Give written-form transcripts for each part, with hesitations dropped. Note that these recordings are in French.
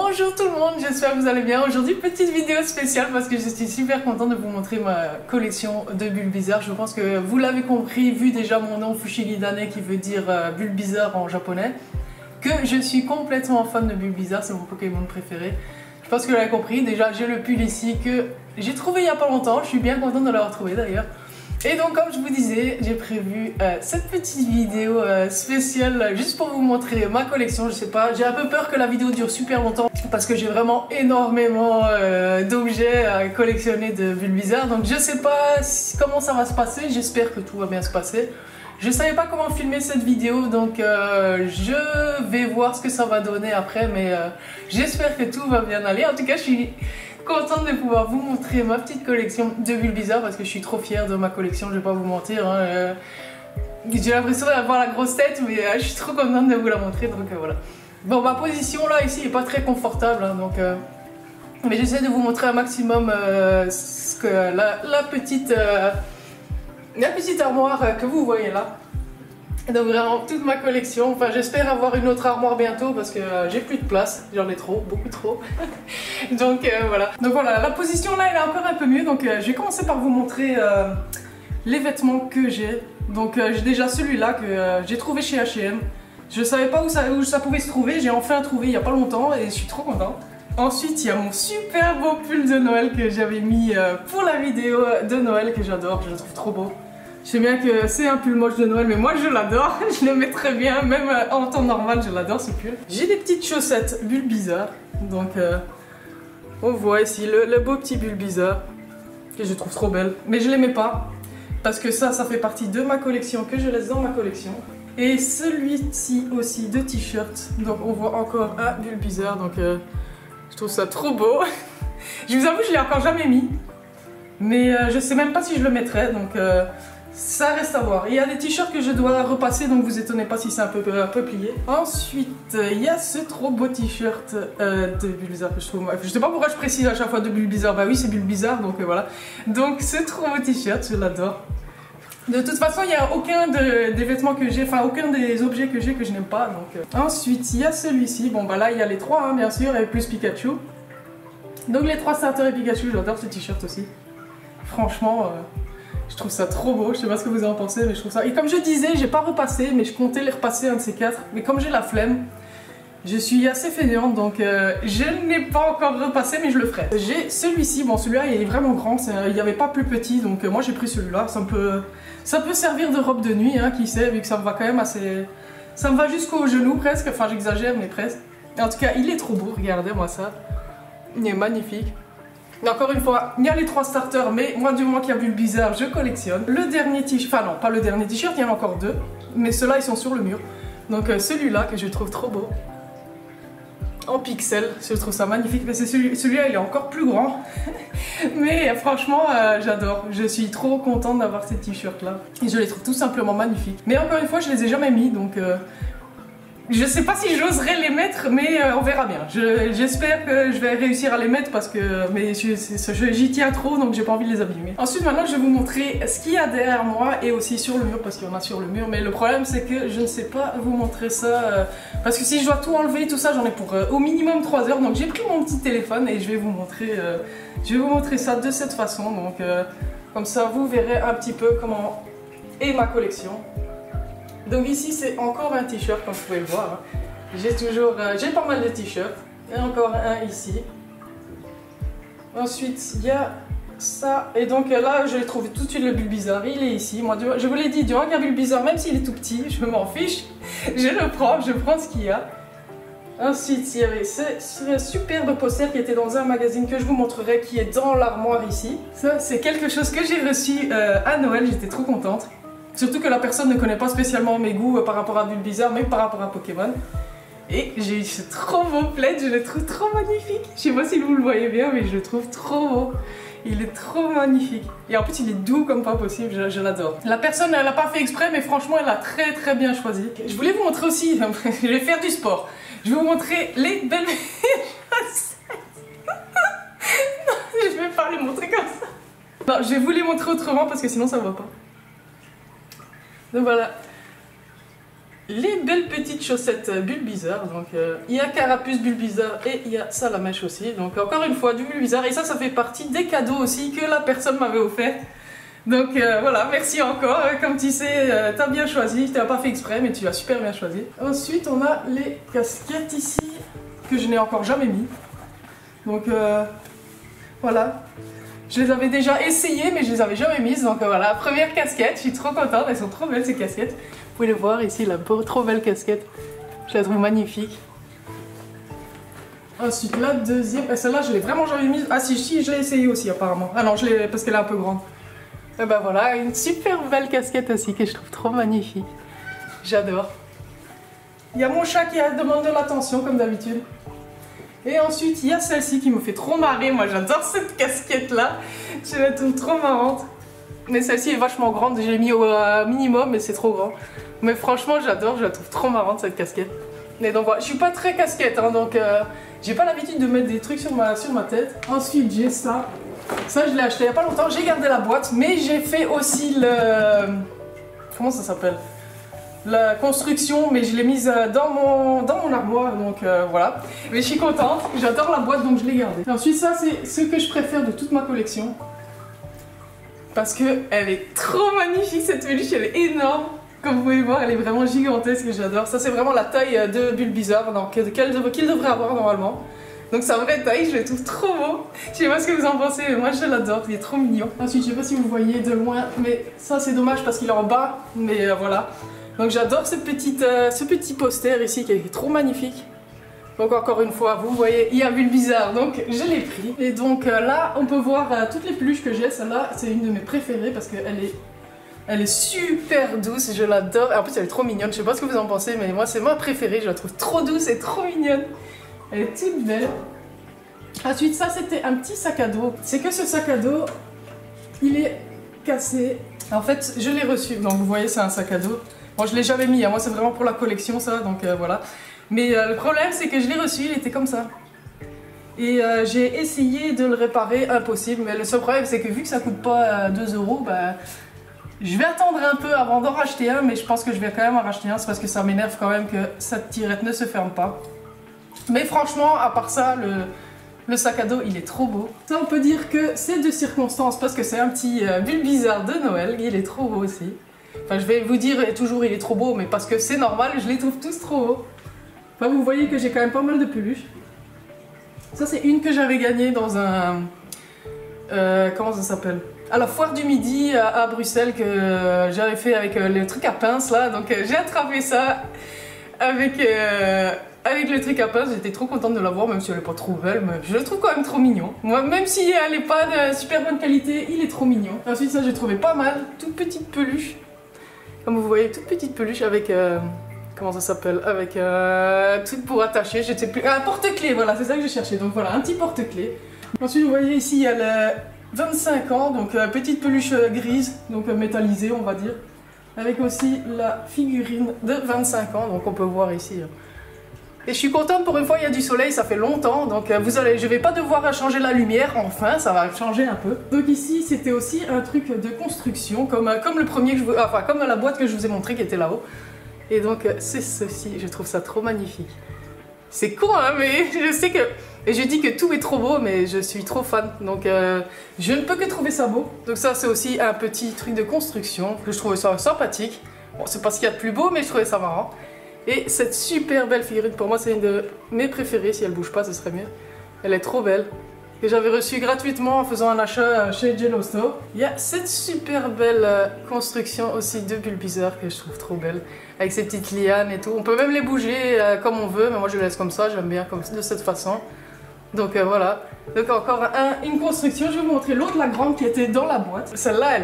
Bonjour tout le monde, j'espère que vous allez bien. Aujourd'hui, petite vidéo spéciale parce que je suis super contente de vous montrer ma collection de bulles bizarres. Je pense que vous l'avez compris, vu déjà mon nom Fushigidane qui veut dire bulle bizarre en japonais, que je suis complètement fan de bulles bizarres, c'est mon Pokémon préféré. Je pense que vous l'avez compris, déjà j'ai le pull ici que j'ai trouvé il n'y a pas longtemps, je suis bien contente de l'avoir trouvé d'ailleurs. Et donc comme je vous disais, j'ai prévu cette petite vidéo spéciale juste pour vous montrer ma collection. Je sais pas, j'ai un peu peur que la vidéo dure super longtemps parce que j'ai vraiment énormément d'objets à collectionner de bulles bizarres. Donc je sais pas comment ça va se passer, j'espère que tout va bien se passer. Je savais pas comment filmer cette vidéo, donc je vais voir ce que ça va donner après, mais j'espère que tout va bien aller. En tout cas, je suis contente de pouvoir vous montrer ma petite collection de bulles bizarres parce que je suis trop fière de ma collection, je vais pas vous mentir. Hein, j'ai l'impression d'avoir la grosse tête, mais je suis trop contente de vous la montrer, donc voilà. Bon, ma position là ici est pas très confortable, hein, donc mais j'essaie de vous montrer un maximum ce que la petite armoire que vous voyez là. Donc vraiment toute ma collection, enfin j'espère avoir une autre armoire bientôt parce que j'ai plus de place, j'en ai trop, beaucoup trop. Donc voilà. Donc voilà, la position là elle est encore un peu mieux, donc je vais commencer par vous montrer les vêtements que j'ai. Donc j'ai déjà celui-là que j'ai trouvé chez H&M. Je savais pas où ça pouvait se trouver, j'ai enfin trouvé il y a pas longtemps et je suis trop contente. Ensuite, il y a mon super beau pull de Noël que j'avais mis pour la vidéo de Noël que j'adore, je le trouve trop beau. Je sais bien que c'est un pull moche de Noël, mais moi je l'adore, je le mets très bien, même en temps normal, je l'adore ce pull. J'ai des petites chaussettes bulles bizarres, donc on voit ici le beau petit bulle bizarre, que je trouve trop belle, mais je les mets pas, parce que ça fait partie de ma collection, que je laisse dans ma collection. Et celui-ci aussi de t-shirt, donc on voit encore un bulle bizarre, donc je trouve ça trop beau. Je vous avoue, je l'ai encore jamais mis, mais je sais même pas si je le mettrai, donc ça reste à voir. Il y a des t-shirts que je dois repasser, donc vous étonnez pas si c'est un peu plié. Ensuite, il y a ce trop beau t-shirt de Bulle Bizarre que je trouve. Je sais pas pourquoi je précise à chaque fois de Bulle Bizarre. Bah oui, c'est Bulle Bizarre, donc voilà. Donc ce trop beau t-shirt, je l'adore. De toute façon, il n'y a aucun des vêtements que j'ai, enfin aucun des objets que j'ai que je n'aime pas. Donc ensuite, il y a celui-ci. Bon bah là, il y a les trois, hein, bien sûr, et plus Pikachu. Donc les trois starters et Pikachu, j'adore ce t-shirt aussi. Franchement. Je trouve ça trop beau, je sais pas ce que vous en pensez, mais je trouve ça... Et comme je disais, j'ai pas repassé, mais je comptais les repasser un de ces quatre. Mais comme j'ai la flemme, je suis assez fainéante, donc je n'ai pas encore repassé, mais je le ferai. J'ai celui-ci, bon celui-là il est vraiment grand, il n'y avait pas plus petit, donc moi j'ai pris celui-là. Ça peut servir de robe de nuit, hein, qui sait, vu que ça me va quand même assez... Ça me va jusqu'au genou presque, enfin j'exagère, mais presque. En tout cas, il est trop beau, regardez-moi ça. Il est magnifique. Et encore une fois, il y a les trois starters, mais moi du moment qu'il y a Bulle Bizarre, je collectionne. Le dernier t-shirt, enfin non, pas le dernier t-shirt, il y en a encore deux, mais ceux-là ils sont sur le mur. Donc celui-là que je trouve trop beau, en pixels, je trouve ça magnifique, mais celui-là il est encore plus grand. Mais franchement, j'adore, je suis trop contente d'avoir ces t-shirts là. Et je les trouve tout simplement magnifiques. Mais encore une fois, je les ai jamais mis, donc... je sais pas si j'oserais les mettre, mais on verra bien. J'espère que je vais réussir à les mettre parce que j'y tiens trop, donc j'ai pas envie de les abîmer. Ensuite, maintenant, je vais vous montrer ce qu'il y a derrière moi et aussi sur le mur, parce qu'il y en a sur le mur. Mais le problème, c'est que je ne sais pas vous montrer ça, parce que si je dois tout enlever, tout ça, j'en ai pour au minimum 3 heures. Donc j'ai pris mon petit téléphone et je vais vous montrer ça de cette façon. Donc comme ça, vous verrez un petit peu comment est ma collection. Donc ici c'est encore un t-shirt comme vous pouvez le voir, hein. J'ai pas mal de t-shirts, et encore un ici. Ensuite il y a ça, et donc là je trouve tout de suite le bulle bizarre, il est ici. Moi je vous l'ai dit, du regard bulle bizarre, même s'il est tout petit, je m'en fiche, je prends ce qu'il y a. Ensuite il y avait ce superbe poster qui était dans un magazine que je vous montrerai, qui est dans l'armoire ici. Ça c'est quelque chose que j'ai reçu à Noël, j'étais trop contente. Surtout que la personne ne connaît pas spécialement mes goûts par rapport à Bulle Bizarre, même par rapport à Pokémon. Et j'ai eu ce trop beau plaid, je le trouve trop magnifique. Je sais pas si vous le voyez bien, mais je le trouve trop beau. Il est trop magnifique. Et en plus, il est doux comme pas possible, je l'adore. La personne, elle l'a pas fait exprès, mais franchement, elle a très bien choisi. Je voulais vous montrer aussi, je vais faire du sport. Je vais vous montrer les belles chaussettes. Non, je vais pas les montrer comme ça. Non, je vais vous les montrer autrement parce que sinon ça va pas. Donc voilà, les belles petites chaussettes Bulbizarre. Donc il y a Carapuce Bulbizarre et il y a Salamèche aussi. Donc encore une fois du Bulbizarre. Et ça fait partie des cadeaux aussi que la personne m'avait offert. Donc voilà, merci encore. Comme tu sais, t'as bien choisi. Tu n'as pas fait exprès, mais tu as super bien choisi. Ensuite, on a les casquettes ici que je n'ai encore jamais mis. Donc voilà. Je les avais déjà essayées, mais je les avais jamais mises. Donc voilà, première casquette. Je suis trop contente. Elles sont trop belles ces casquettes. Vous pouvez le voir ici, la trop belle casquette. Je la trouve magnifique. Ensuite, la deuxième. Celle-là, je l'ai vraiment jamais mise. Ah si, je l'ai essayée aussi apparemment. Ah non, parce qu'elle est un peu grande. Et ben voilà, une super belle casquette aussi que je trouve trop magnifique. J'adore. Il y a mon chat qui demande de l'attention comme d'habitude. Et ensuite, il y a celle-ci qui me fait trop marrer. Moi, j'adore cette casquette-là. Je la trouve trop marrante. Mais celle-ci est vachement grande. J'ai mis au minimum, mais c'est trop grand. Mais franchement, j'adore. Je la trouve trop marrante, cette casquette. Et donc voilà, je suis pas très casquette, hein, donc j'ai pas l'habitude de mettre des trucs sur ma tête. Ensuite, j'ai ça. Ça, je l'ai acheté il y a pas longtemps. J'ai gardé la boîte, mais j'ai fait aussi le... Comment ça s'appelle? La construction, mais je l'ai mise dans mon armoire, donc voilà. Mais je suis contente, j'adore la boîte, donc je l'ai gardée. Ensuite, ça c'est ce que je préfère de toute ma collection. Parce que elle est trop magnifique, cette peluche, elle est énorme. Comme vous pouvez voir, elle est vraiment gigantesque et j'adore. Ça c'est vraiment la taille de Bulbizarre qu'il devrait avoir normalement. Donc sa vraie taille, je le trouve trop beau. Je sais pas ce que vous en pensez, mais moi je l'adore, il est trop mignon. Ensuite, je sais pas si vous voyez de loin, mais ça c'est dommage parce qu'il est en bas, mais voilà. Donc j'adore ce petit poster ici qui est trop magnifique. Donc encore une fois, vous voyez, il y a Bulbizarre, donc je l'ai pris. Et donc là, on peut voir toutes les peluches que j'ai. Celle-là, c'est une de mes préférées parce qu'elle est super douce, je l'adore. Et en plus, elle est trop mignonne, je sais pas ce que vous en pensez, mais moi c'est ma préférée. Je la trouve trop douce et trop mignonne. Elle est toute belle. Ensuite, ça c'était un petit sac à dos. C'est que ce sac à dos, il est cassé. En fait, je l'ai reçu, donc vous voyez, c'est un sac à dos. Bon, je l'ai jamais mis, hein. Moi c'est vraiment pour la collection ça, donc voilà. Mais le problème c'est que je l'ai reçu, il était comme ça. Et j'ai essayé de le réparer, impossible. Mais le seul problème c'est que vu que ça coûte pas 2 €, bah, je vais attendre un peu avant d'en racheter un. Mais je pense que je vais quand même en racheter un, c'est parce que ça m'énerve quand même que cette tirette ne se ferme pas. Mais franchement, à part ça, le sac à dos il est trop beau. Ça on peut dire que c'est de circonstance parce que c'est un petit Bulbizarre de Noël, il est trop beau aussi. Enfin, je vais vous dire toujours il est trop beau, mais parce que c'est normal, je les trouve tous trop beaux. Enfin, vous voyez que j'ai quand même pas mal de peluches. Ça, c'est une que j'avais gagnée dans un... comment ça s'appelle? À la foire du midi à Bruxelles que j'avais fait avec le truc à pince là. Donc j'ai attrapé ça avec le truc à pince. J'étais trop contente de l'avoir, même si elle n'est pas trop belle, mais je le trouve quand même trop mignon. Moi, même si elle n'est pas de super bonne qualité, il est trop mignon. Ensuite, ça j'ai trouvé pas mal, toute petite peluche. Comme vous voyez, toute petite peluche avec, comment ça s'appelle, avec un truc pour attacher, je ne sais plus, un porte-clés, voilà, c'est ça que je cherchais, donc voilà, un petit porte-clés. Ensuite, vous voyez ici, il y a le 25 ans, donc petite peluche grise, donc métallisée, on va dire, avec aussi la figurine de 25 ans, donc on peut voir ici. Et je suis contente, pour une fois, il y a du soleil, ça fait longtemps, donc je vais pas devoir changer la lumière, enfin, ça va changer un peu. Donc ici, c'était aussi un truc de construction, comme le premier que enfin, comme la boîte que je vous ai montré qui était là-haut. Et donc, c'est ceci, je trouve ça trop magnifique. C'est con, hein, mais je sais que... Et je dis que tout est trop beau, mais je suis trop fan, donc je ne peux que trouver ça beau. Donc ça, c'est aussi un petit truc de construction, que je trouvais ça sympathique. Bon, c'est pas ce qu'il y a de plus beau, mais je trouvais ça marrant. Et cette super belle figurine, pour moi c'est une de mes préférées, si elle bouge pas ce serait mieux. Elle est trop belle, que j'avais reçue gratuitement en faisant un achat chez Jello Store. Il y a cette super belle construction aussi de Bulbizarre que je trouve trop belle, avec ces petites lianes et tout. On peut même les bouger comme on veut, mais moi je les laisse comme ça, j'aime bien de cette façon. Donc voilà, donc encore une construction. Je vais vous montrer l'autre, la grande qui était dans la boîte. Celle-là,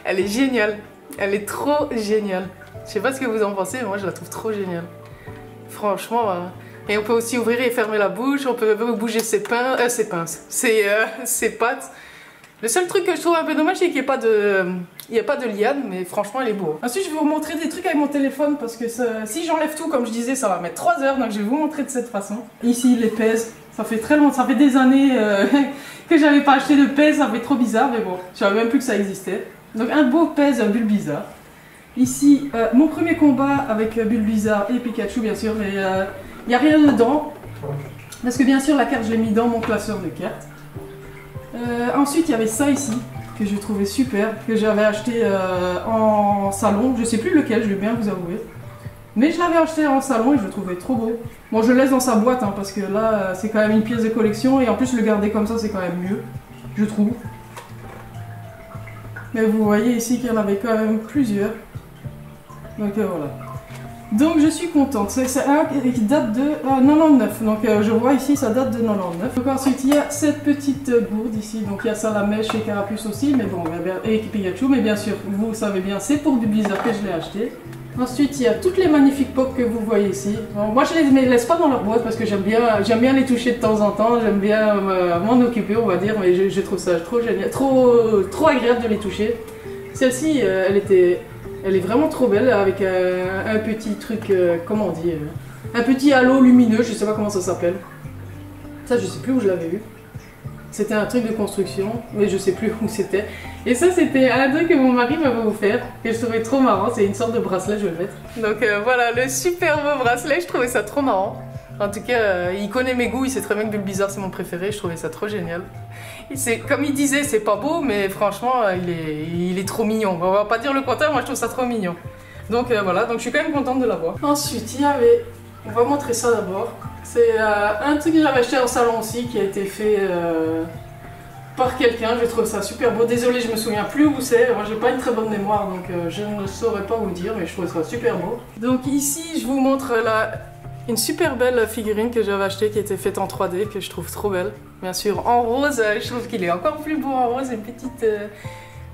elle est géniale, elle est trop géniale. Je sais pas ce que vous en pensez, mais moi je la trouve trop géniale. Franchement, et on peut aussi ouvrir et fermer la bouche, on peut bouger ses pinces, ses pattes. Le seul truc que je trouve un peu dommage, c'est qu'il n'y a pas de liane, mais franchement, elle est beau. Ensuite, je vais vous montrer des trucs avec mon téléphone, parce que si j'enlève tout, comme je disais, ça va mettre 3 heures, donc je vais vous montrer de cette façon. Ici, les pèses, ça fait très longtemps, ça fait des années que j'avais pas acheté de pèse, ça fait trop bizarre, mais bon, je savais même plus que ça existait. Donc un beau pèse Bulbizarre. Ici, mon premier combat avec Bulbizarre et Pikachu bien sûr, mais il n'y a rien dedans. Parce que bien sûr la carte je l'ai mis dans mon classeur de cartes. Ensuite il y avait ça ici, que je trouvais super, que j'avais acheté en salon. Je sais plus lequel, je vais bien vous avouer. Mais je l'avais acheté en salon et je le trouvais trop beau. Bon, je le laisse dans sa boîte hein, parce que là c'est quand même une pièce de collection et en plus le garder comme ça c'est quand même mieux, je trouve. Mais vous voyez ici qu'il y en avait quand même plusieurs. Donc voilà. Donc je suis contente. C'est un qui date de 99. Donc je vois ici ça date de 99. Donc ensuite il y a cette petite gourde ici. Donc il y a ça la mèche et Carapuce aussi. Mais bon, et Pikachu. Mais bien sûr, vous savez bien, c'est pour Bulbizarre que je l'ai acheté. Ensuite il y a toutes les magnifiques pop que vous voyez ici. Bon, moi je les laisse pas dans leur boîte parce que j'aime bien les toucher de temps en temps. J'aime bien m'en occuper on va dire. Mais je trouve ça trop génial. Trop agréable de les toucher. Celle-ci elle est vraiment trop belle avec un petit truc, comment on dit, un petit halo lumineux, je sais pas comment ça s'appelle. Ça je sais plus où je l'avais vu. C'était un truc de construction, mais je sais plus où c'était. Et ça c'était un truc que mon mari m'avait offert, que je trouvais trop marrant, c'est une sorte de bracelet, je vais le mettre. Donc voilà, le super beau bracelet, je trouvais ça trop marrant. En tout cas, il connaît mes goûts, il sait très bien que Bulbizarre c'est mon préféré, je trouvais ça trop génial. Comme il disait, c'est pas beau, mais franchement, il est trop mignon. On va pas dire le contraire, moi je trouve ça trop mignon. Donc voilà, donc je suis quand même contente de l'avoir. Ensuite, il y avait, on va montrer ça d'abord. C'est un truc que j'avais acheté en salon aussi, qui a été fait par quelqu'un. Je trouve ça super beau. Désolée, je me souviens plus où c'est. Moi, j'ai pas une très bonne mémoire, donc je ne saurais pas vous dire, mais je trouve ça super beau. Donc ici, je vous montre une super belle figurine que j'avais achetée qui était faite en 3D, que je trouve trop belle. Bien sûr, en rose, je trouve qu'il est encore plus beau en rose,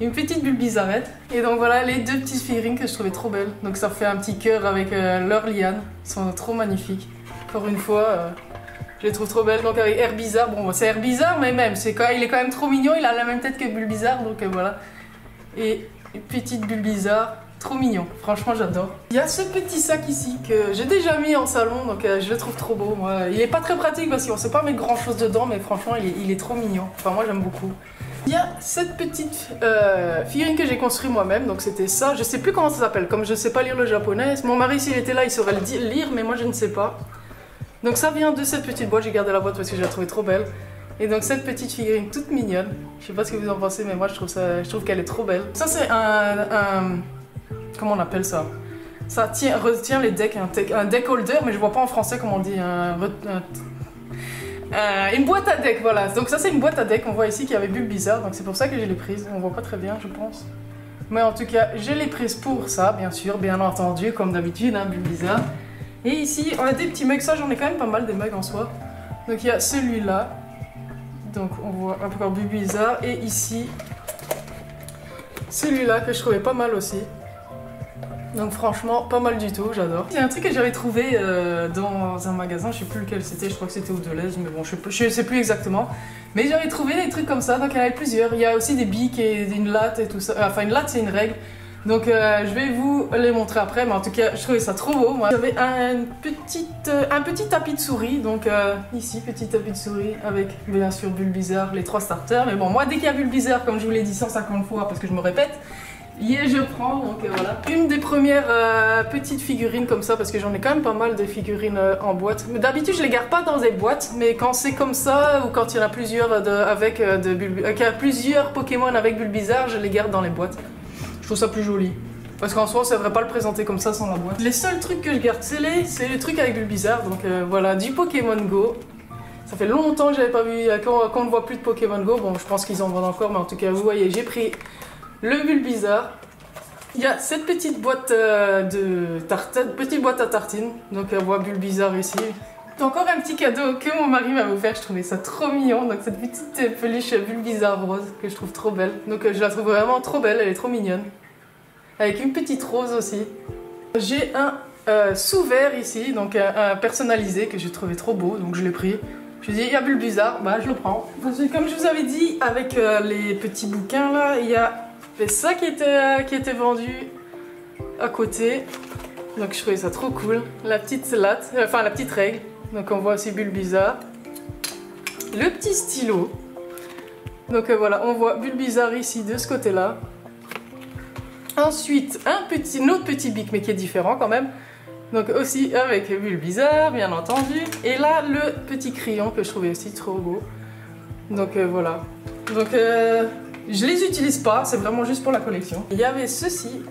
une petite Bulbizarrette. Et donc voilà les deux petites figurines que je trouvais trop belles. Donc ça fait un petit cœur avec leurs lianes, ils sont trop magnifiques. Encore une fois, je les trouve trop belles. Donc avec Herbizarre, bon c'est Herbizarre mais même, il est quand même trop mignon, il a la même tête que Bulbizarre, donc voilà. Et une petite Bulbizarre. Trop mignon, franchement j'adore. Il y a ce petit sac ici que j'ai déjà mis en salon, donc je le trouve trop beau. Moi. Il est pas très pratique parce qu'on sait pas mettre grand chose dedans, mais franchement il est trop mignon. Enfin moi j'aime beaucoup. Il y a cette petite figurine que j'ai construite moi-même, donc c'était ça. Je sais plus comment ça s'appelle, comme je sais pas lire le japonais. Mon mari s'il était là il saurait le lire, mais moi je ne sais pas. Donc ça vient de cette petite boîte, j'ai gardé la boîte parce que je la trouvais trop belle. Et donc cette petite figurine toute mignonne, je sais pas ce que vous en pensez, mais moi je trouve qu'elle est trop belle. Ça c'est comment on appelle ça? Ça retient les decks, un deck holder, mais je vois pas en français comment on dit, une boîte à deck, voilà. Donc ça c'est une boîte à deck, on voit ici qu'il y avait Bulbizarre, donc c'est pour ça que je l'ai prise. On voit pas très bien je pense. Mais en tout cas, je l'ai prise pour ça, bien sûr, bien entendu, comme d'habitude, hein, Bulbizarre. Et ici, on a des petits mugs, ça j'en ai quand même pas mal des mugs en soi. Donc il y a celui-là, donc on voit encore Bulbizarre, et ici, celui-là que je trouvais pas mal aussi. Donc franchement, pas mal du tout, j'adore. C'est un truc que j'avais trouvé dans un magasin, je sais plus lequel c'était, je crois que c'était au Deleuze, mais bon, je sais plus exactement. Mais j'avais trouvé des trucs comme ça, donc il y en avait plusieurs. Il y a aussi des bics et une latte et tout ça. Enfin, une latte, c'est une règle. Donc je vais vous les montrer après, mais en tout cas, je trouvais ça trop beau. Moi, j'avais un petit tapis de souris, donc ici, petit tapis de souris avec bien sûr Bulbizarre, les 3 starters. Mais bon, moi, dès qu'il y a Bulbizarre, comme je vous l'ai dit 150 fois, parce que je me répète, je prends, donc voilà. Une des premières petites figurines comme ça, parce que j'en ai quand même pas mal de figurines en boîte. Mais d'habitude, je les garde pas dans des boîtes, mais quand c'est comme ça, ou quand il y en a plusieurs plusieurs Pokémon avec Bulbizarre, je les garde dans les boîtes. Je trouve ça plus joli. Parce qu'en soi, ça devrait pas le présenter comme ça sans la boîte. Les seuls trucs que je garde, c'est les trucs avec Bulbizarre, donc voilà, du Pokémon Go. Ça fait longtemps que j'avais pas vu, qu'on ne voit plus de Pokémon Go, bon je pense qu'ils en vendent encore, mais en tout cas, vous voyez, j'ai pris le Bulbizarre. Il y a cette petite boîte petite boîte à tartines. Donc on voit Bulbizarre ici. C'est encore un petit cadeau que mon mari m'a offert. Je trouvais ça trop mignon. Donc cette petite peluche Bulbizarre rose que je trouve trop belle. Donc je la trouve vraiment trop belle. Elle est trop mignonne. Avec une petite rose aussi. J'ai un sous-verre ici. Donc un personnalisé que j'ai trouvé trop beau. Donc je l'ai pris. Je me suis dit, il y a Bulbizarre, bah je le prends. Parce que comme je vous avais dit, avec les petits bouquins là, il y a ça qui était vendu à côté. Donc je trouvais ça trop cool. La petite latte, enfin la petite règle. Donc on voit aussi Bulbizarre. Le petit stylo. Donc voilà, on voit Bulbizarre ici de ce côté-là. Ensuite, un autre petit bic, mais qui est différent quand même. Donc aussi avec Bulbizarre, bien entendu. Et là, le petit crayon que je trouvais aussi trop beau. Donc voilà. Donc je les utilise pas, c'est vraiment juste pour la collection. Il y avait ceci.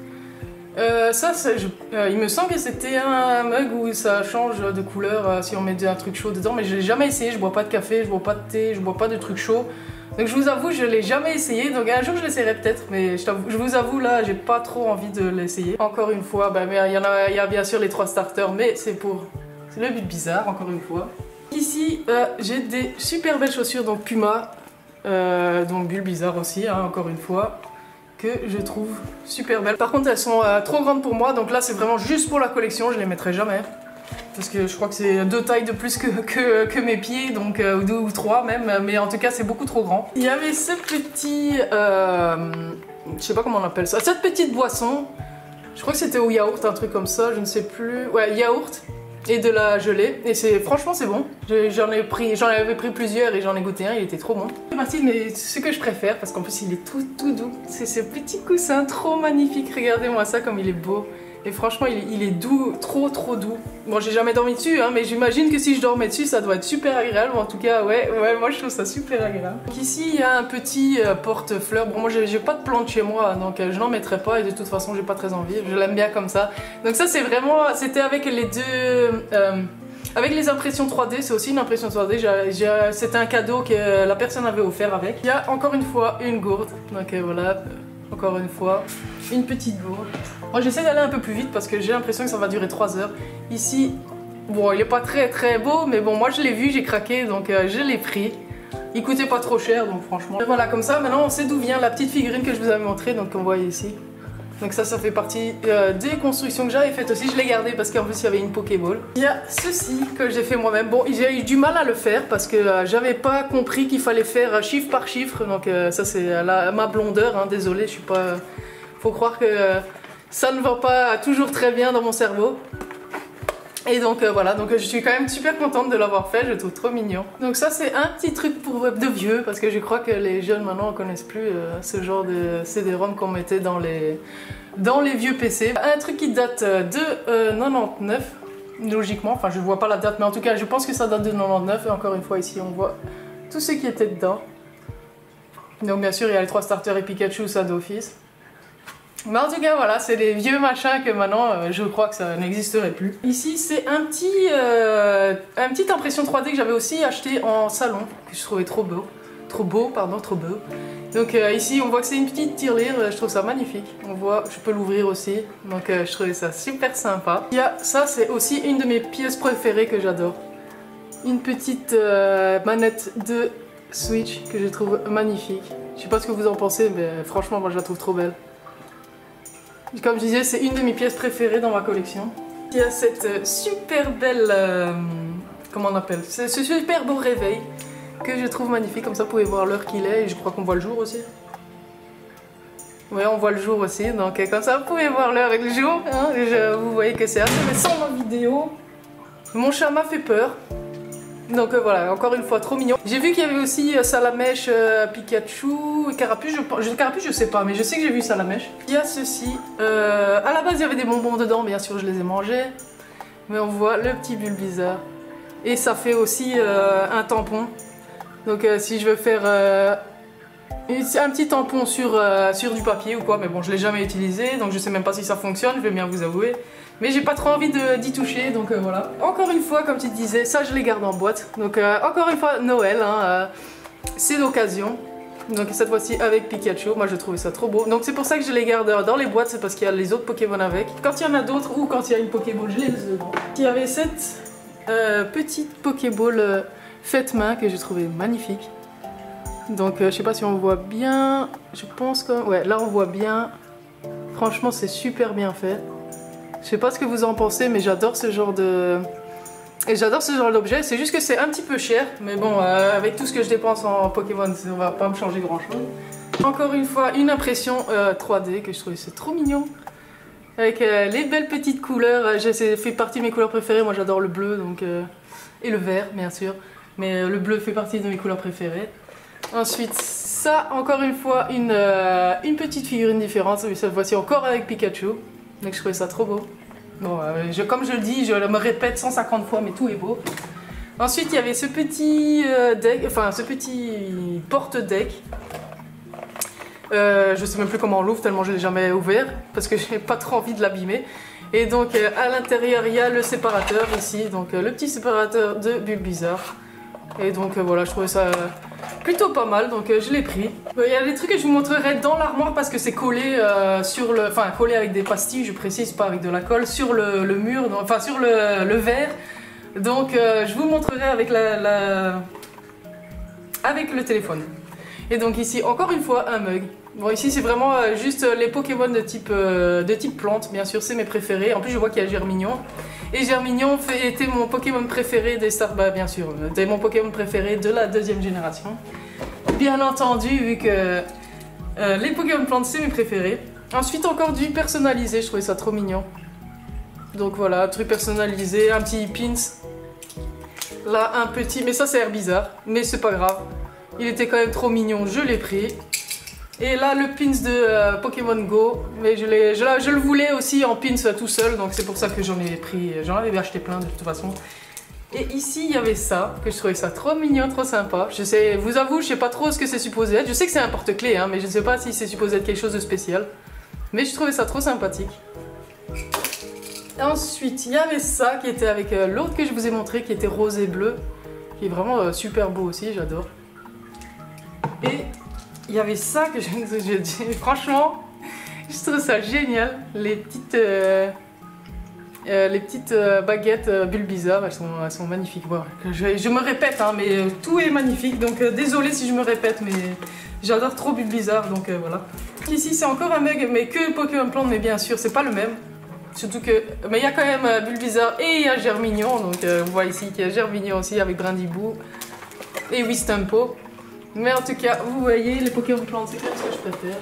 Il me semble que c'était un mug où ça change de couleur si on met un truc chaud dedans, mais je l'ai jamais essayé. Je bois pas de café, je bois pas de thé, je bois pas de trucs chauds. Donc je vous avoue, je l'ai jamais essayé. Donc un jour je l'essaierai peut-être, mais je vous avoue là, j'ai pas trop envie de l'essayer. Encore une fois, bah, mais il y a bien sûr les 3 starters, mais c'est le Bulbizarre encore une fois. Ici, j'ai des super belles chaussures, donc Puma, donc Bulbizarre aussi, hein, encore une fois, que je trouve super belles. Par contre, elles sont trop grandes pour moi, donc là c'est vraiment juste pour la collection, je les mettrai jamais. Parce que je crois que c'est 2 tailles de plus que mes pieds, donc 2 ou 3 même, mais en tout cas c'est beaucoup trop grand. Il y avait ce petit, je sais pas comment on appelle ça, cette petite boisson, je crois que c'était au yaourt, un truc comme ça, je ne sais plus, ouais yaourt. Et de la gelée, et franchement c'est bon. J'en avais pris plusieurs et j'en ai goûté un, il était trop bon. C'est parti de ce que je préfère, parce qu'en plus il est tout doux. C'est ce petit coussin trop magnifique, regardez-moi ça comme il est beau. Et franchement il est doux, trop doux. Bon, j'ai jamais dormi dessus, hein, mais j'imagine que si je dormais dessus ça doit être super agréable. En tout cas ouais, moi je trouve ça super agréable. Donc ici il y a un petit porte-fleurs. Bon, moi j'ai pas de plante chez moi, donc je n'en mettrai pas, et de toute façon j'ai pas très envie, je l'aime bien comme ça. Donc ça c'est vraiment, c'était avec les deux... avec les impressions 3D, c'est aussi une impression 3D, c'était un cadeau que la personne avait offert avec. Il y a encore une fois une gourde, donc voilà, encore une fois, une petite gourde. Moi j'essaie d'aller un peu plus vite parce que j'ai l'impression que ça va durer 3 heures. Ici, bon il est pas très beau, mais bon moi je l'ai vu, j'ai craqué, donc je l'ai pris. Il coûtait pas trop cher, donc franchement. Et voilà, comme ça maintenant on sait d'où vient la petite figurine que je vous avais montrée, donc qu'on voit ici. Donc ça fait partie des constructions que j'avais faites aussi, je l'ai gardé parce qu'en plus il y avait une Pokéball. Il y a ceci que j'ai fait moi-même. Bon, j'ai eu du mal à le faire parce que j'avais pas compris qu'il fallait faire chiffre par chiffre. Donc ça c'est ma blondeur, hein, désolé, je suis pas... Faut croire que ça ne va pas toujours très bien dans mon cerveau. Et donc voilà, donc je suis quand même super contente de l'avoir fait, je le trouve trop mignon. Donc ça c'est un petit truc de vieux, parce que je crois que les jeunes maintenant ne connaissent plus ce genre de CD-ROM qu'on mettait dans les vieux PC. Un truc qui date de 99, logiquement, enfin je vois pas la date, mais en tout cas je pense que ça date de 99, et encore une fois ici on voit tout ce qui était dedans. Donc bien sûr il y a les 3 starters et Pikachu, ça d'office. Mais en tout cas voilà, c'est des vieux machins que maintenant je crois que ça n'existerait plus. Ici c'est un petite impression 3D que j'avais aussi acheté en salon, que je trouvais trop beau. Donc ici on voit que c'est une petite tirelire, je trouve ça magnifique. On voit, je peux l'ouvrir aussi, donc je trouvais ça super sympa. Il y a ça, c'est aussi une de mes pièces préférées que j'adore. Une petite manette de Switch que je trouve magnifique. Je sais pas ce que vous en pensez, mais franchement moi je la trouve trop belle. Comme je disais, c'est une de mes pièces préférées dans ma collection. Il y a cette super belle... comment on appelle? Ce super beau réveil que je trouve magnifique. Comme ça, vous pouvez voir l'heure qu'il est. Et je crois qu'on voit le jour aussi. Oui, on voit le jour aussi. Donc comme ça, vous pouvez voir l'heure et le jour. Hein, vous voyez que c'est intéressant ma vidéo. Mon chat m'a fait peur. Donc voilà, encore une fois, trop mignon. J'ai vu qu'il y avait aussi Salamèche, Pikachu, Carapuce. Carapuce, je sais pas, mais je sais que j'ai vu Salamèche. Il y a ceci. À la base, il y avait des bonbons dedans, bien sûr, je les ai mangés. Mais on voit le petit Bulbizarre. Et ça fait aussi un tampon. Donc si je veux faire un petit tampon sur du papier ou quoi, mais bon, je l'ai jamais utilisé, donc je sais même pas si ça fonctionne, je vais bien vous avouer. Mais j'ai pas trop envie d'y toucher, donc voilà. Encore une fois, comme tu disais, ça je les garde en boîte. Donc encore une fois, Noël, hein, c'est l'occasion. Donc cette fois-ci avec Pikachu, moi je trouvais ça trop beau. Donc c'est pour ça que je les garde dans les boîtes, c'est parce qu'il y a les autres Pokémon avec. Quand il y en a d'autres ou quand il y a une Pokéball, je les laisse dedans. Il y avait cette petite Pokéball faite main que j'ai trouvé magnifique. Donc je sais pas si on voit bien, je pense que... Ouais, là on voit bien. Franchement c'est super bien fait. Je sais pas ce que vous en pensez, mais j'adore ce genre de... Et j'adore ce genre d'objet, c'est juste que c'est un petit peu cher, mais bon, avec tout ce que je dépense en Pokémon, ça va pas me changer grand chose. Encore une fois, une impression 3D que je trouvais c'est trop mignon. Avec les belles petites couleurs, ça fait partie de mes couleurs préférées, moi j'adore le bleu, donc, et le vert bien sûr. Mais le bleu fait partie de mes couleurs préférées. Ensuite, Ça, encore une fois, une petite figurine différente, cette fois-ci encore avec Pikachu. Donc je trouvais ça trop beau. Bon, comme je le dis, je me répète 150 fois, mais tout est beau. Ensuite, il y avait ce petit deck, enfin ce petit porte-deck. Je sais même plus comment on l'ouvre, tellement je l'ai jamais ouvert, parce que j'ai pas trop envie de l'abîmer. Et donc à l'intérieur, il y a le séparateur ici, donc le petit séparateur de Bulbizarre. Et donc voilà, je trouvais ça plutôt pas mal, donc je l'ai pris. Il y a des trucs que je vous montrerai dans l'armoire parce que c'est collé sur le... Enfin, collé avec des pastilles, je précise, pas avec de la colle, sur le mur, enfin sur le verre. Donc je vous montrerai avec avec le téléphone. Et donc ici, encore une fois, un mug. Bon, ici c'est vraiment juste les Pokémon de type plante, bien sûr, c'est mes préférés. En plus, je vois qu'il y a Germignon. Et Germignon était mon Pokémon préféré des Star... Bah, bien sûr, c'était mon Pokémon préféré de la 2e génération. Bien entendu, vu que les Pokémon plantes, c'est mes préférés. Ensuite, encore du personnalisé, je trouvais ça trop mignon. Donc voilà, truc personnalisé, un petit pins. Là, un petit... Mais ça, c'est Herbizarre, mais c'est pas grave. Il était quand même trop mignon, je l'ai pris. Et là, le pins de Pokémon Go, mais je le voulais aussi en pins tout seul, donc c'est pour ça que j'en ai pris, j'en avais acheté plein de toute façon. Et ici, il y avait ça, que je trouvais ça trop mignon, trop sympa. Je sais, vous avoue, je sais pas trop ce que c'est supposé être. Je sais que c'est un porte-clés, hein, mais je sais pas si c'est supposé être quelque chose de spécial. Mais je trouvais ça trop sympathique. Ensuite, il y avait ça qui était avec l'autre que je vous ai montré, qui était rose et bleu, qui est vraiment super beau aussi, j'adore. Et il y avait ça que franchement, je trouve ça génial. Les petites baguettes Bulbizarre, elles sont magnifiques. Bon, je me répète, hein, mais tout est magnifique. Donc désolé si je me répète, mais j'adore trop Bulbizarre. Donc voilà. Ici, c'est encore un mug, mais que Pokémon Plante, mais bien sûr, c'est pas le même. Surtout que... Mais il y a quand même Bulbizarre et il y a Germignon. Donc on voit ici qu'il y a Germignon aussi avec Brindibou et Wistempo. Mais en tout cas, vous voyez, les Pokémon plantes, c'est comme ce que je préfère.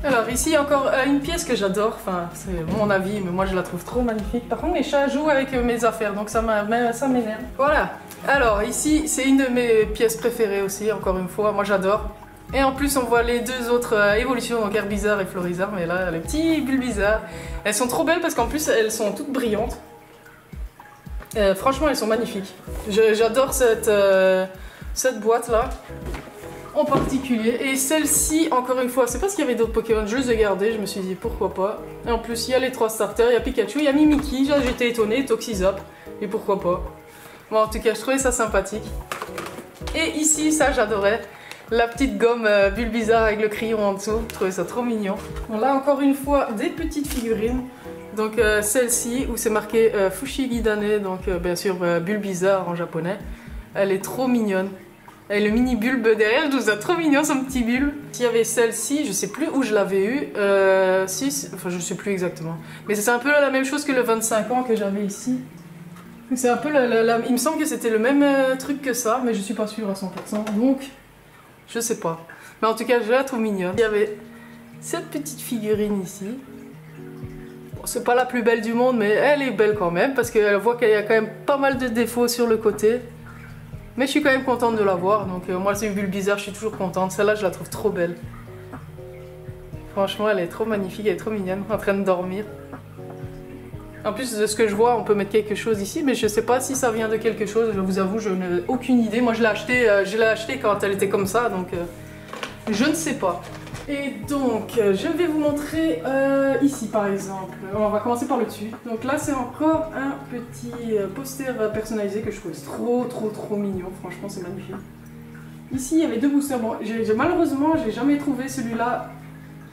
Alors ici, encore une pièce que j'adore. Enfin, c'est mon avis, mais moi je la trouve trop magnifique. Par contre, mes chats jouent avec mes affaires, donc ça m'énerve. Voilà. Alors ici, c'est une de mes pièces préférées aussi, encore une fois. Moi j'adore. Et en plus, on voit les deux autres évolutions, donc Herbizarre et Florizarre. Mais là, les petits Bulbizarre. Elles sont trop belles parce qu'en plus, elles sont toutes brillantes. Franchement, elles sont magnifiques. J'adore cette boîte-là. En particulier, et celle-ci, encore une fois, c'est parce qu'il y avait d'autres Pokémon, je les ai gardés, je me suis dit pourquoi pas. Et en plus, il y a les 3 starters, il y a Pikachu, il y a Mimikyu, j'étais étonnée, Toxizap, et pourquoi pas. Bon, en tout cas, je trouvais ça sympathique. Et ici, ça j'adorais, la petite gomme Bulbizarre avec le crayon en dessous, je trouvais ça trop mignon. Bon, là, encore une fois, des petites figurines. Donc celle-ci, où c'est marqué Fushigi-dane, donc bien sûr Bulbizarre en japonais, elle est trop mignonne. Et le mini bulbe derrière, je trouve ça trop mignon, son petit bulbe. S'il y avait celle-ci, je sais plus où je l'avais eu. Enfin, je sais plus exactement. Mais c'est un peu la même chose que le 25 ans que j'avais ici. C'est un peu il me semble que c'était le même truc que ça, mais je suis pas sûre à 100%. Donc, je sais pas. Mais en tout cas, je la trouve mignonne. Il y avait cette petite figurine ici. Bon, c'est pas la plus belle du monde, mais elle est belle quand même, parce qu'elle voit qu'il y a quand même pas mal de défauts sur le côté. Mais je suis quand même contente de la voir, donc moi c'est une Bulbizarre, je suis toujours contente. Celle-là, je la trouve trop belle. Franchement, elle est trop magnifique, elle est trop mignonne, en train de dormir. En plus de ce que je vois, on peut mettre quelque chose ici, mais je sais pas si ça vient de quelque chose, je vous avoue, je n'ai aucune idée. Moi, je l'ai acheté quand elle était comme ça, donc je ne sais pas. Et donc, je vais vous montrer ici par exemple. On va commencer par le dessus. Donc là, c'est encore un petit poster personnalisé que je trouve trop mignon. Franchement, c'est magnifique. Ici, il y avait 2 boosters. Bon, malheureusement, j'ai jamais trouvé celui-là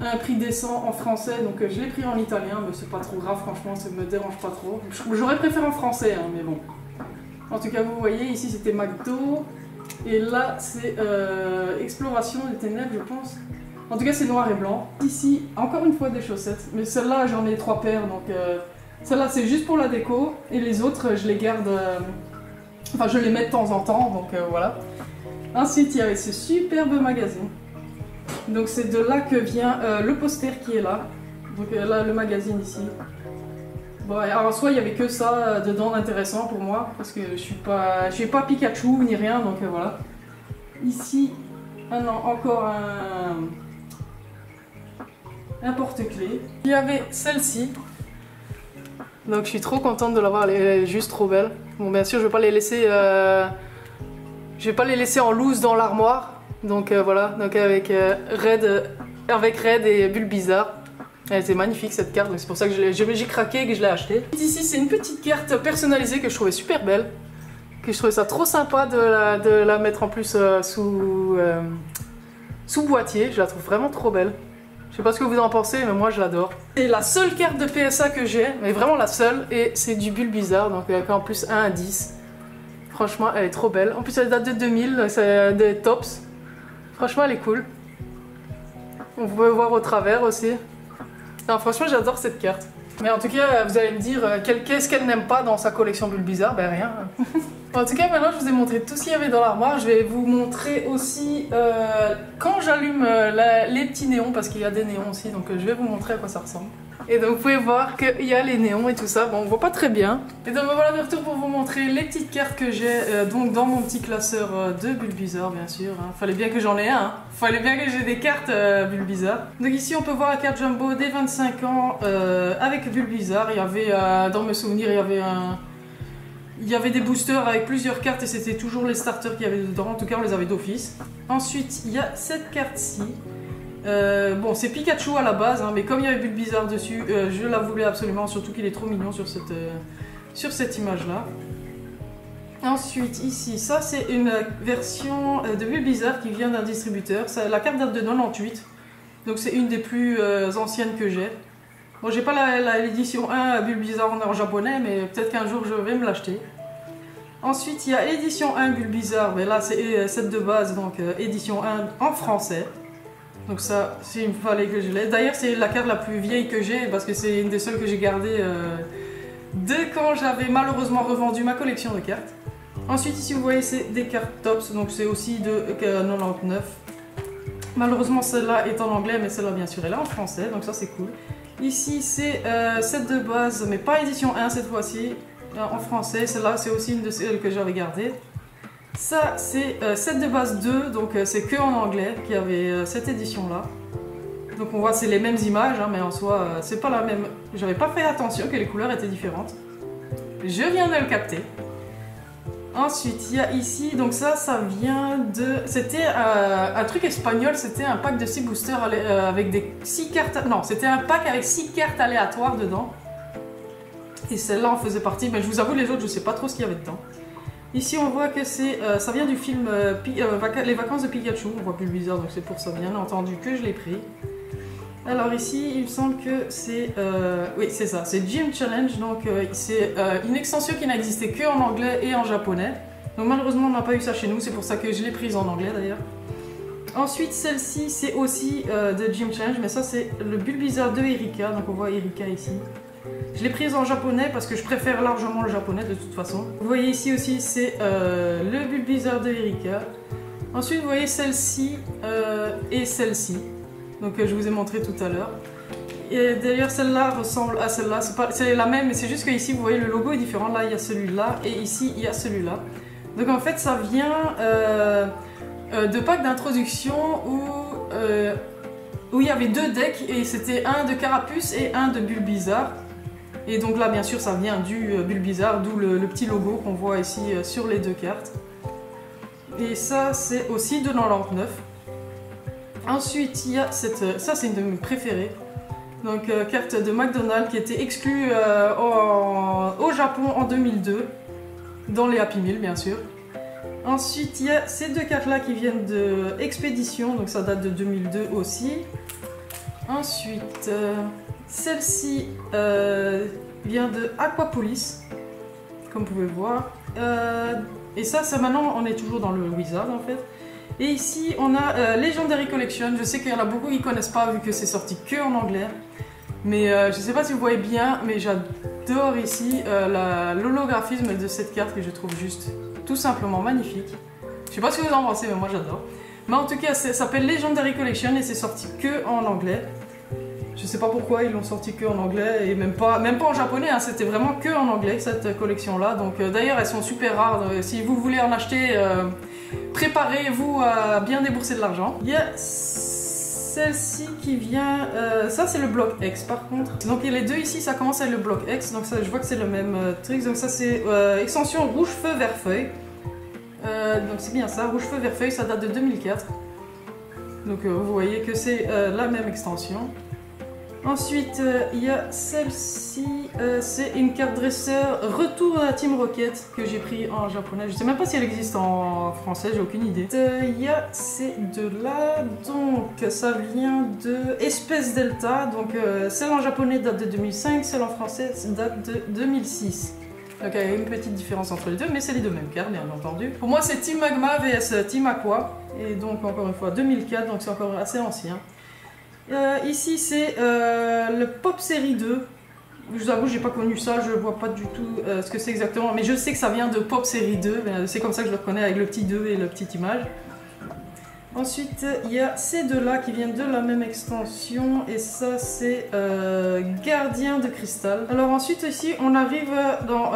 à un prix décent en français. Donc, je l'ai pris en italien, mais c'est pas trop grave. Franchement, ça me dérange pas trop. J'aurais préféré en français, hein, mais bon. En tout cas, vous voyez, ici, c'était McDo. Et là, c'est Exploration des Ténèbres, je pense. En tout cas, c'est noir et blanc. Ici, encore une fois, des chaussettes. Mais celle-là, j'en ai 3 paires, donc celle-là, c'est juste pour la déco. Et les autres, je les garde... Enfin, je les mets de temps en temps, donc voilà. Ensuite, il y avait ce superbe magazine. Donc, c'est de là que vient le poster qui est là. Donc là, le magazine ici. Bon, alors, en soi, il n'y avait que ça dedans d'intéressant pour moi. Parce que je suis pas Pikachu ni rien, donc voilà. Ici... Ah non, encore un porte-clés. Il y avait celle-ci. Donc je suis trop contente de l'avoir, elle est juste trop belle. Bon bien sûr je vais pas les laisser, en loose dans l'armoire. Donc voilà, donc avec Red et Bulbizarre. Elle était magnifique cette carte, donc c'est pour ça que j'ai craqué et que je l'ai achetée. Ici c'est une petite carte personnalisée que je trouvais super belle. Que je trouvais ça trop sympa de la mettre en plus sous boîtier. Je la trouve vraiment trop belle. Je sais pas ce que vous en pensez, mais moi je l'adore. C'est la seule carte de PSA que j'ai, mais vraiment la seule, et c'est du Bulbizarre, donc avec en plus 1 à 10. Franchement, elle est trop belle. En plus, elle date de 2000, c'est des tops. Franchement, elle est cool. On peut voir au travers aussi. Non, franchement, j'adore cette carte. Mais en tout cas, vous allez me dire, qu'est-ce qu'elle n'aime pas dans sa collection Bulbizarre? Ben rien. En tout cas, maintenant, je vous ai montré tout ce qu'il y avait dans l'armoire. Je vais vous montrer aussi quand j'allume les petits néons, parce qu'il y a des néons aussi, donc je vais vous montrer à quoi ça ressemble. Et donc, vous pouvez voir qu'il y a les néons et tout ça. Bon, on voit pas très bien. Et donc, voilà de retour pour vous montrer les petites cartes que j'ai donc dans mon petit classeur de Bulbizarre, bien sûr. Hein. Fallait bien que j'en ai un. Hein. Fallait bien que j'ai des cartes Bulbizarre. Donc ici, on peut voir la carte Jumbo des 25 ans avec Bulbizarre. Il y avait, dans mes souvenirs, il y avait des boosters avec plusieurs cartes et c'était toujours les starters qu'il y avait dedans. En tout cas, on les avait d'office. Ensuite, il y a cette carte-ci. Bon, c'est Pikachu à la base, hein, mais comme il y avait Bulbizarre dessus, je la voulais absolument, surtout qu'il est trop mignon sur cette image-là. Ensuite, ici, ça c'est une version de Bulbizarre qui vient d'un distributeur. La carte date de 98, donc c'est une des plus anciennes que j'ai. Bon, j'ai pas l'édition 1 Bulbizarre en japonais, mais peut-être qu'un jour je vais me l'acheter. Ensuite, il y a l'édition 1 Bulbizarre, mais là c'est celle de base, donc édition 1 en français. Donc ça, il fallait que je l'ai. D'ailleurs, c'est la carte la plus vieille que j'ai, parce que c'est une des seules que j'ai gardées de quand j'avais malheureusement revendu ma collection de cartes. Ensuite, ici, vous voyez, c'est des cartes tops, donc c'est aussi de 99. Malheureusement, celle-là est en anglais, mais celle-là, bien sûr, elle est en français, donc ça, c'est cool. Ici, c'est celle de base, mais pas édition 1 cette fois-ci, en français. Celle-là, c'est aussi une de celles que j'avais gardées. Ça, c'est set de base 2, donc c'est que en anglais qu'il y avait cette édition-là. Donc on voit, c'est les mêmes images, hein, mais en soi, c'est pas la même. J'avais pas fait attention que les couleurs étaient différentes. Je viens de le capter. Ensuite, il y a ici, donc ça vient de... C'était un truc espagnol, c'était un pack de 6 boosters avec des 6 cartes... Non, c'était un pack avec 6 cartes aléatoires dedans. Et celle-là en faisait partie, mais je vous avoue, les autres, je sais pas trop ce qu'il y avait dedans. Ici, on voit que ça vient du film Les Vacances de Pikachu. On voit Bulbizarre, donc c'est pour ça, bien entendu, que je l'ai pris. Alors ici, il me semble que c'est... oui, c'est ça, c'est Gym Challenge. Donc c'est une extension qui n'existait que en anglais et en japonais. Donc malheureusement, on n'a pas eu ça chez nous. C'est pour ça que je l'ai prise en anglais, d'ailleurs. Ensuite, celle-ci, c'est aussi de Gym Challenge. Mais ça, c'est le Bulbizarre de Erika. Donc on voit Erika ici. Je l'ai prise en japonais parce que je préfère largement le japonais de toute façon. Vous voyez ici aussi, c'est le Bulbizarre de Erika. Ensuite, vous voyez celle-ci et celle-ci. Donc je vous ai montré tout à l'heure. Et d'ailleurs, celle-là ressemble à celle-là. C'est la même, mais c'est juste que ici, vous voyez, le logo est différent. Là, il y a celui-là et ici, il y a celui-là. Donc en fait, ça vient de pack d'introduction où il y avait 2 decks et c'était un de Carapuce et un de Bulbizarre. Et donc là, bien sûr, ça vient du Bulbizarre, d'où le petit logo qu'on voit ici sur les 2 cartes. Et ça, c'est aussi de 99. Ensuite, il y a cette... Ça, c'est une de mes préférées. Donc, carte de McDonald's qui était exclue au Japon en 2002. Dans les Happy Meal, bien sûr. Ensuite, il y a ces 2 cartes-là qui viennent de Expédition. Donc, ça date de 2002 aussi. Ensuite, celle-ci vient de Aquapolis. Comme vous pouvez voir. Et ça, maintenant, on est toujours dans le Wizard, en fait. Et ici, on a Legendary Collection. Je sais qu'il y en a beaucoup qui ne connaissent pas vu que c'est sorti que en anglais. Mais je ne sais pas si vous voyez bien, mais j'adore ici l'holographisme de cette carte que je trouve juste tout simplement magnifique. Je ne sais pas ce que vous en pensez, mais moi j'adore. Mais en tout cas, ça s'appelle Legendary Collection et c'est sorti que en anglais. Je ne sais pas pourquoi ils l'ont sorti que en anglais et même pas en japonais, hein, c'était vraiment que en anglais cette collection-là. Donc d'ailleurs, elles sont super rares. Si vous voulez en acheter... préparez-vous à bien débourser de l'argent. Il y a celle-ci qui vient, ça c'est le bloc X par contre. Donc les deux ici ça commence avec le bloc X, donc ça je vois que c'est le même truc. Donc ça c'est extension rouge feu vert feuille. Donc c'est bien ça, rouge feu vert feuille, ça date de 2004. Donc vous voyez que c'est la même extension. Ensuite il y a celle-ci, c'est une carte dresseur retour à Team Rocket que j'ai pris en japonais. Je sais même pas si elle existe en français, j'ai aucune idée. Il y a ces deux-là, donc ça vient de Espèce Delta. Donc celle en japonais date de 2005, celle en français date de 2006. Donc il y a une petite différence entre les deux, mais c'est les deux mêmes cartes bien entendu. Pour moi c'est Team Magma vs Team Aqua, et donc encore une fois 2004, donc c'est encore assez ancien. Ici c'est le Pop Série 2. Je vous avoue, j'ai pas connu ça, je vois pas du tout ce que c'est exactement, mais je sais que ça vient de Pop Série 2, c'est comme ça que je le reconnais avec le petit 2 et la petite image. Ensuite, il y a ces deux-là qui viennent de la même extension, et ça c'est Gardien de Cristal. Alors ensuite ici on arrive dans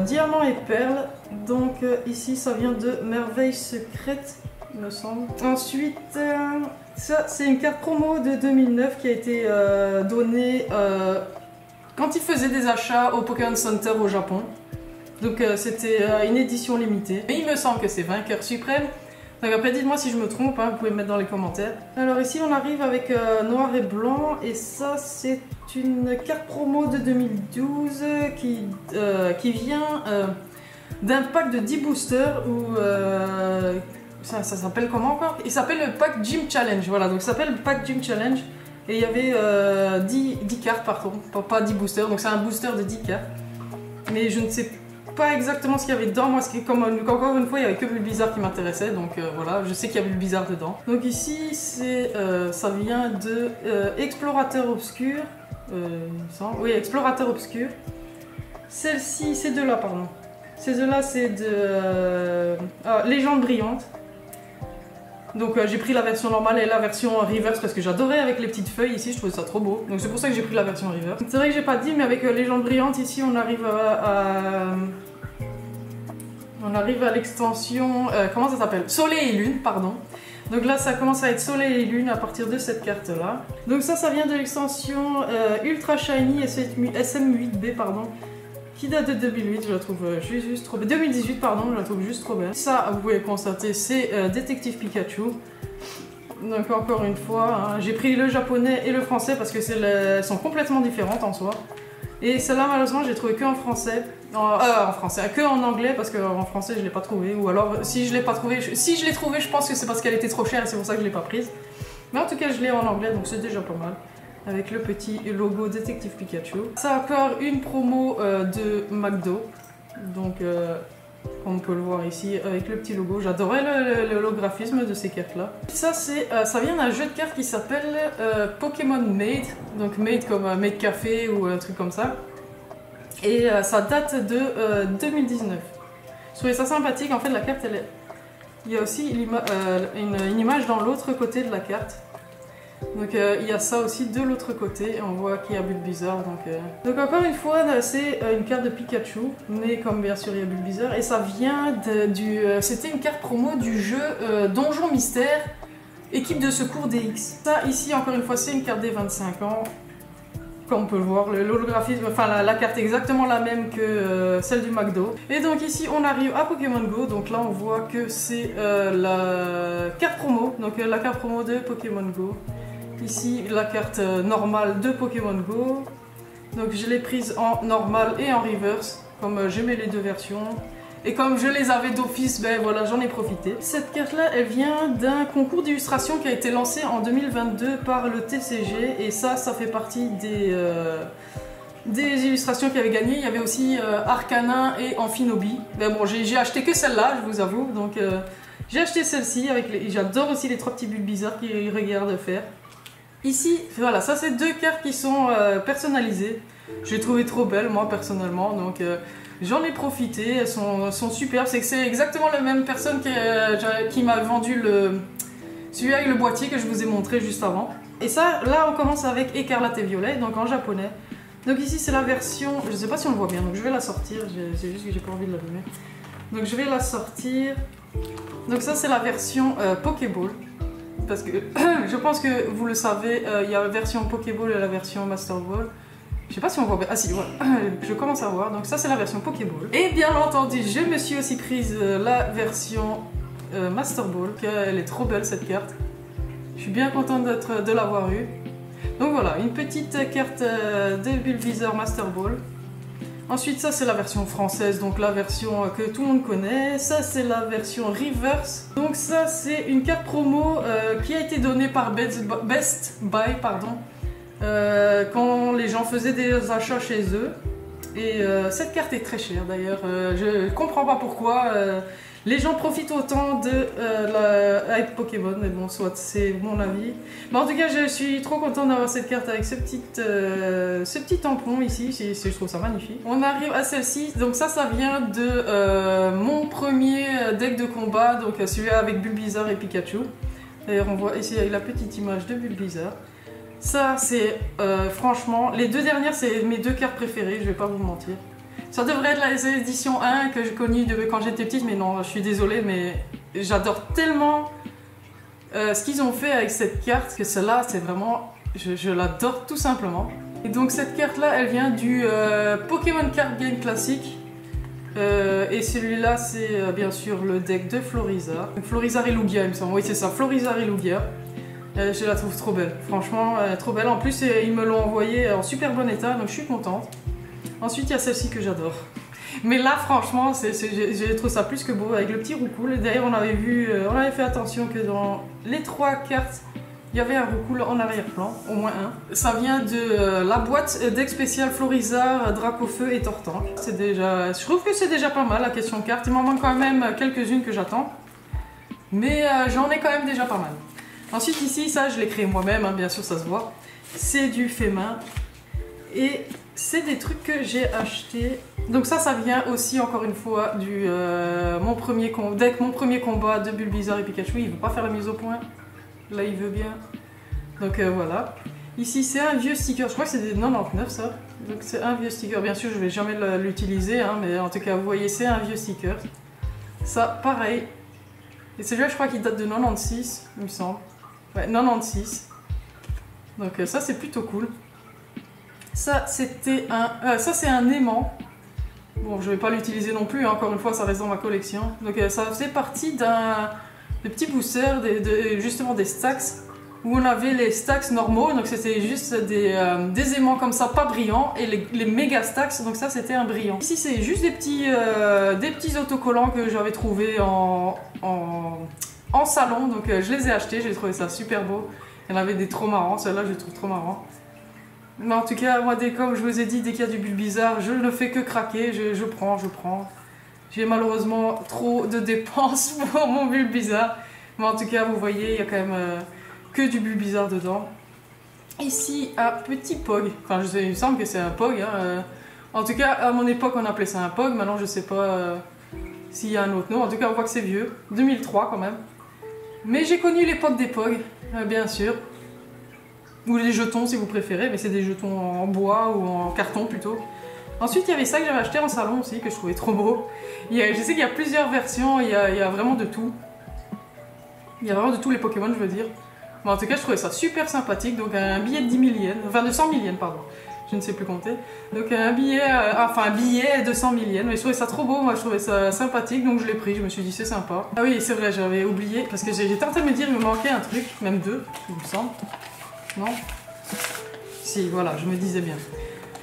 Diamant et Perle, donc ici ça vient de Merveille Secrète, il me semble. Ensuite, ça c'est une carte promo de 2009 qui a été donnée quand ils faisaient des achats au Pokémon Center au Japon. Donc c'était une édition limitée. Et il me semble que c'est Vainqueur Suprême. Donc après dites-moi si je me trompe, hein, vous pouvez me mettre dans les commentaires. Alors ici on arrive avec Noir et Blanc, et ça c'est une carte promo de 2012 qui vient d'un pack de 10 boosters où... ça s'appelle comment encore? Il s'appelle le pack Gym Challenge, voilà, donc ça s'appelle le pack Gym Challenge. Et il y avait 10 cartes par contre, pas 10 boosters, donc c'est un booster de 10 cartes. Mais je ne sais pas exactement ce qu'il y avait dedans, moi comme encore une fois il n'y avait que Bulbizarre qui m'intéressait, donc voilà, je sais qu'il y a Bulbizarre dedans. Donc ici ça vient de Explorateur Obscur, oui, Explorateur Obscur. Celle-ci, ces deux-là pardon. Ces deux-là c'est de Légende Brillante. Donc j'ai pris la version normale et la version reverse parce que j'adorais avec les petites feuilles ici, je trouvais ça trop beau. Donc c'est pour ça que j'ai pris la version reverse. C'est vrai que j'ai pas dit, mais avec Légende Brillante ici on arrive à l'extension, comment ça s'appelle? Soleil et Lune, pardon. Donc là ça commence à être Soleil et Lune à partir de cette carte là. Donc ça vient de l'extension Ultra Shiny SM8B pardon, qui date de 2008, je la trouve juste trop belle. 2018 pardon, je la trouve juste trop belle. Ça, vous pouvez constater, c'est Détective Pikachu. Donc encore une fois, hein, j'ai pris le japonais et le français parce que elles sont complètement différentes en soi. Et celle-là malheureusement j'ai trouvé que en français, que en anglais parce qu'en français je l'ai pas trouvé. Ou alors si je l'ai pas trouvé, si je l'ai trouvé, je pense que c'est parce qu'elle était trop chère et c'est pour ça que je l'ai pas prise. Mais en tout cas je l'ai en anglais, donc c'est déjà pas mal. Avec le petit logo Détective Pikachu. Ça encore une promo de McDo. Donc comme on peut le voir ici avec le petit logo. J'adorais l'holographisme de ces cartes là. Ça vient d'un jeu de cartes qui s'appelle Pokémon Made. Donc Made comme Made Café ou un truc comme ça. Et ça date de 2019. Je trouvais ça sympathique. En fait la carte il y a aussi une image dans l'autre côté de la carte. Donc il y a ça aussi de l'autre côté, on voit qu'il y a Bulbizarre. Donc encore une fois, c'est une carte de Pikachu, mais comme bien sûr il y a Bulbizarre, et ça vient c'était une carte promo du jeu Donjon Mystère, équipe de secours DX. Ça ici encore une fois c'est une carte des 25 ans, comme on peut le voir, l'holographisme, enfin la carte est exactement la même que celle du McDo. Et donc ici on arrive à Pokémon Go, donc là on voit que c'est la carte promo, donc la carte promo de Pokémon Go. Ici la carte normale de Pokémon Go, donc je l'ai prise en normal et en reverse, comme j'aimais les deux versions. Et comme je les avais d'office, ben voilà, j'en ai profité. Cette carte-là, elle vient d'un concours d'illustration qui a été lancé en 2022 par le TCG. Et ça fait partie des illustrations qui avaient gagné. Il y avait aussi Arcanin et Amphinobi. Ben bon, j'ai acheté que celle-là, je vous avoue. Donc j'ai acheté celle-ci. J'adore aussi les trois petits Bulbizarres qui regardent faire. Ici, voilà, ça c'est deux cartes qui sont personnalisées. Je les trouvais trop belles, moi personnellement. Donc j'en ai profité, elles sont superbes. C'est exactement la même personne qui m'a vendu celui avec le boîtier que je vous ai montré juste avant. Et ça, là on commence avec Écarlate et Violet, donc en japonais. Donc ici c'est la version, je sais pas si on le voit bien, donc je vais la sortir, c'est juste que j'ai pas envie de l'allumer. Donc je vais la sortir. Donc ça c'est la version Pokéball. Parce que je pense que vous le savez, il y a la version Pokéball et la version Master Ball. Je sais pas si on voit bien. Ah si, voilà. Je commence à voir. Donc ça c'est la version Pokéball. Et bien entendu, je me suis aussi prise la version Master Ball. Elle est trop belle cette carte. Je suis bien contente de l'avoir eue. Donc voilà, une petite carte de Bulbasaur Master Ball. Ensuite, ça c'est la version française, donc la version que tout le monde connaît. Ça c'est la version Reverse. Donc ça c'est une carte promo qui a été donnée par Best Buy, pardon, quand les gens faisaient des achats chez eux. Et cette carte est très chère d'ailleurs. Je comprends pas pourquoi les gens profitent autant de la hype Pokémon, mais bon, soit c'est mon avis. Mais en tout cas, je suis trop contente d'avoir cette carte avec ce petit tampon ici, je trouve ça magnifique. On arrive à celle-ci, donc ça vient de mon premier deck de combat, donc celui-là avec Bulbasaur et Pikachu. D'ailleurs, on voit ici la petite image de Bulbasaur. Ça, c'est franchement, les deux dernières, c'est mes deux cartes préférées, je vais pas vous mentir. Ça devrait être la édition 1 que j'ai connue quand j'étais petite, mais non, je suis désolée, mais j'adore tellement ce qu'ils ont fait avec cette carte que celle-là, c'est vraiment, je l'adore tout simplement. Et donc cette carte-là, elle vient du Pokémon Card Game classique. Et celui-là, c'est bien sûr le deck de Florizarre. Florizarre et Lugia, il me semble. Oui, c'est ça, Florizarre et Lugia. Je la trouve trop belle, franchement, trop belle. En plus, ils me l'ont envoyée en super bon état, donc je suis contente. Ensuite, il y a celle-ci que j'adore. Mais là, franchement, j'ai trouvé ça plus que beau avec le petit roucoule. D'ailleurs, on avait vu, on avait fait attention que dans les 3 cartes, il y avait un roucoule en arrière-plan, au moins un. Ça vient de la boîte deck spécial Florizarre, Dracofeu et Tortange. Je trouve que c'est déjà pas mal la question de cartes. Il m'en manque quand même quelques-unes que j'attends. Mais j'en ai quand même déjà pas mal. Ensuite, ici, ça, je l'ai créé moi-même, hein, bien sûr, ça se voit. C'est du fait main. Et c'est des trucs que j'ai achetés. Donc ça vient aussi, encore une fois, du mon premier combat de Bulbasaur et Pikachu. Il veut pas faire la mise au point. Là, il veut bien. Donc voilà. Ici, c'est un vieux sticker. Je crois que c'est des 99, ça. Donc c'est un vieux sticker. Bien sûr, je vais jamais l'utiliser, hein, mais en tout cas, vous voyez, c'est un vieux sticker. Ça, pareil. Et celui-là, je crois qu'il date de 96, il me semble. Ouais, 96. Donc ça, c'est plutôt cool. Ça, c'est un aimant. Bon, je vais pas l'utiliser non plus, hein. Encore une fois, ça reste dans ma collection. Donc ça faisait partie des petits boosters, justement des stacks, où on avait les stacks normaux, donc c'était juste des aimants comme ça, pas brillants, et les méga stacks, donc ça c'était un brillant. Ici c'est juste des petits autocollants que j'avais trouvés en salon, donc je les ai achetés, j'ai trouvé ça super beau. Il y en avait des trop marrants, celle-là je les trouve trop marrants. Mais en tout cas, moi, comme je vous ai dit, dès qu'il y a du Bulbasaur, je ne fais que craquer, je prends. J'ai malheureusement trop de dépenses pour mon Bulbasaur. Mais en tout cas, vous voyez, il y a quand même que du Bulbasaur dedans. Ici, un petit Pog. Enfin, il me semble que c'est un Pog. Hein. En tout cas, à mon époque, on appelait ça un Pog. Maintenant, je sais pas s'il y a un autre nom. En tout cas, on voit que c'est vieux. 2003 quand même. Mais j'ai connu l'époque des Pog, bien sûr. Ou les jetons si vous préférez, mais c'est des jetons en bois ou en carton plutôt. Ensuite, il y avait ça que j'avais acheté en salon aussi, que je trouvais trop beau. Je sais qu'il y a plusieurs versions, il y a vraiment de tout. Il y a vraiment de tous les Pokémon, je veux dire. Mais en tout cas, je trouvais ça super sympathique. Donc un billet de 10 000 yens, enfin de 100 000 yens, pardon. Je ne sais plus compter. Donc un billet de 100 000 yens. Mais je trouvais ça trop beau, moi je trouvais ça sympathique, donc je l'ai pris, je me suis dit c'est sympa. Ah oui, c'est vrai, j'avais oublié, parce que j'étais en train de me dire il me manquait un truc, même deux, il me semble. Non? Si, voilà, je me disais bien.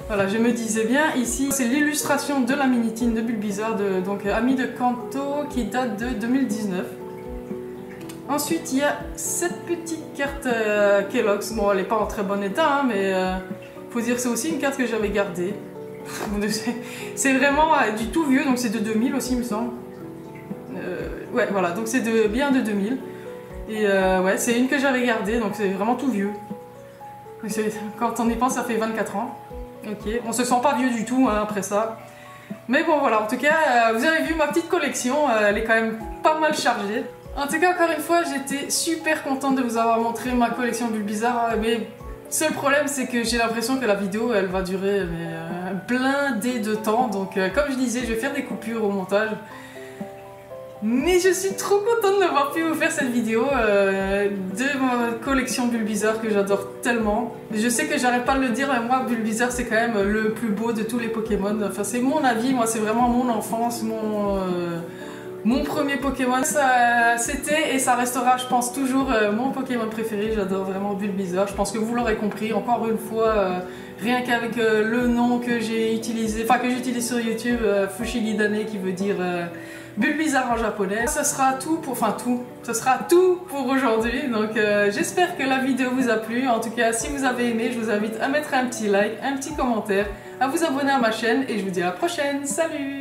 Voilà, je me disais bien. Ici, c'est l'illustration de la Minitine de Bulbasaur, donc Ami de Kanto, qui date de 2019. Ensuite, il y a cette petite carte Kellogg's. Bon, elle n'est pas en très bon état, hein, mais faut dire que c'est aussi une carte que j'avais gardée. C'est vraiment du tout vieux, donc c'est de 2000 aussi, il me semble. Ouais, voilà, donc c'est bien de 2000. Et ouais, c'est une que j'avais gardée, donc c'est vraiment tout vieux. Quand on y pense, ça fait 24 ans. Ok, on se sent pas vieux du tout hein, après ça. Mais bon voilà, en tout cas, vous avez vu ma petite collection, elle est quand même pas mal chargée. En tout cas, encore une fois, j'étais super contente de vous avoir montré ma collection Bulbasaur. Mais seul problème, c'est que j'ai l'impression que la vidéo, elle va durer blindé de temps. Donc comme je disais, je vais faire des coupures au montage. Mais je suis trop contente d'avoir pu vous faire cette vidéo de ma collection Bulbizarre que j'adore tellement. Je sais que j'arrête pas de le dire, mais moi Bulbizarre c'est quand même le plus beau de tous les Pokémon. Enfin c'est mon avis, moi c'est vraiment mon enfance, mon premier Pokémon. C'était et ça restera je pense toujours mon Pokémon préféré. J'adore vraiment Bulbizarre, je pense que vous l'aurez compris encore une fois. Rien qu'avec le nom que j'ai utilisé, enfin que j'utilise sur YouTube, Fushigidane qui veut dire Bulbizarre en japonais. Ce sera tout pour, ce sera tout pour aujourd'hui. Donc j'espère que la vidéo vous a plu. En tout cas, si vous avez aimé, je vous invite à mettre un petit like, un petit commentaire, à vous abonner à ma chaîne et je vous dis à la prochaine. Salut!